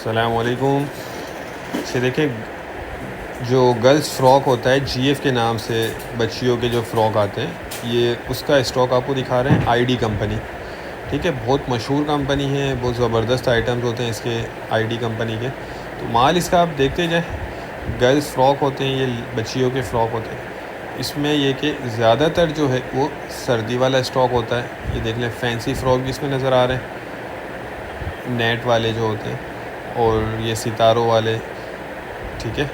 अस्सलामुअलैकुम। ये देखें, जो गर्ल्स फ़्रॉक होता है जीएफ़ के नाम से बच्चियों के जो फ़्रॉक आते हैं, ये उसका स्टॉक आपको दिखा रहे हैं आईडी कंपनी। ठीक है, बहुत मशहूर कंपनी है, बहुत ज़बरदस्त आइटम्स होते हैं इसके आईडी कंपनी के। तो माल इसका आप देखते जाएँ। गर्ल्स फ़्रॉक होते हैं, ये बच्चियों के फ़्रॉक होते हैं। इसमें ये कि ज़्यादातर जो है वो सर्दी वाला स्टॉक होता है। ये देख लें, फैंसी फ़्रॉक भी इसमें नज़र आ रहे हैं, नेट वाले जो होते हैं, और ये सितारों वाले। ठीक है,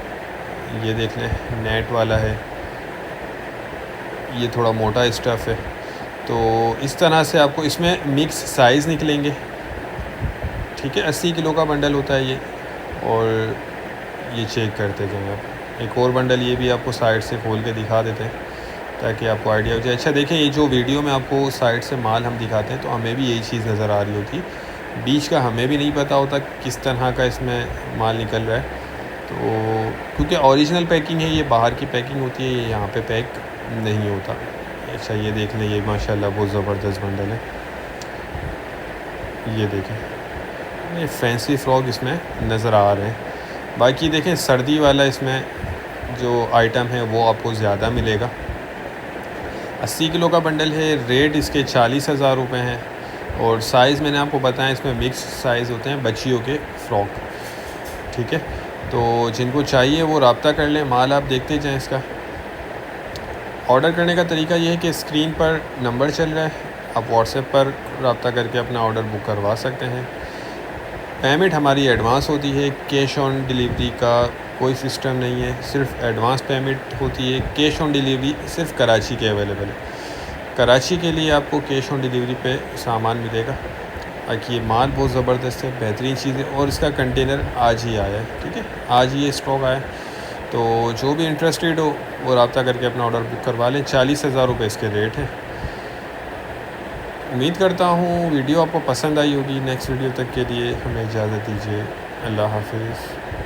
ये देख लें, नेट वाला है, ये थोड़ा मोटा स्टफ़ है। तो इस तरह से आपको इसमें मिक्स साइज़ निकलेंगे। ठीक है, 80 किलो का बंडल होता है ये, और ये चेक करते जाएँ आप। एक और बंडल ये भी आपको साइड से खोल के दिखा देते हैं ताकि आपको आइडिया हो जाए। अच्छा देखिए, ये जो वीडियो में आपको साइड से माल हम दिखाते हैं तो हमें भी यही चीज़ नज़र आ रही होती, बीच का हमें भी नहीं पता होता किस तरह का इसमें माल निकल रहा है। तो क्योंकि ओरिजिनल पैकिंग है, ये बाहर की पैकिंग होती है, ये यहाँ पे पैक नहीं होता। अच्छा ये देख लें, ये माशाल्लाह बहुत ज़बरदस्त बंडल है। ये देखें, ये फैंसी फ़्रॉक इसमें नज़र आ रहे हैं। बाकी देखें, सर्दी वाला इसमें जो आइटम है वो आपको ज़्यादा मिलेगा। 80 किलो का बंडल है, रेट इसके 40,000 रुपये हैं। और साइज़ मैंने आपको बताया, इसमें मिक्स साइज़ होते हैं बच्चियों के फ़्रॉक। ठीक है, तो जिनको चाहिए वो रब्ता कर लें। माल आप देखते जाएँ इसका। ऑर्डर करने का तरीका ये है कि स्क्रीन पर नंबर चल रहा है, आप व्हाट्सएप पर रब्ता करके अपना ऑर्डर बुक करवा सकते हैं। पेमेंट हमारी एडवांस होती है, कैश ऑन डिलीवरी का कोई सिस्टम नहीं है, सिर्फ एडवांस पेमेंट होती है। कैश ऑन डिलीवरी सिर्फ कराची के अवेलेबल है। कराची के लिए आपको कैश ऑन डिलीवरी पे सामान मिलेगा। बाकी ये माल बहुत ज़बरदस्त है, बेहतरीन चीज़ है, और इसका कंटेनर आज ही आया है। ठीक है, आज ही ये स्टॉक आया। तो जो भी इंटरेस्टेड हो वो रब्ता करके अपना ऑर्डर बुक करवा लें। 40,000 रुपये इसके रेट हैं। उम्मीद करता हूँ वीडियो आपको पसंद आई होगी। नेक्स्ट वीडियो तक के लिए हमें इजाज़त दीजिए। अल्लाह हाफिज़।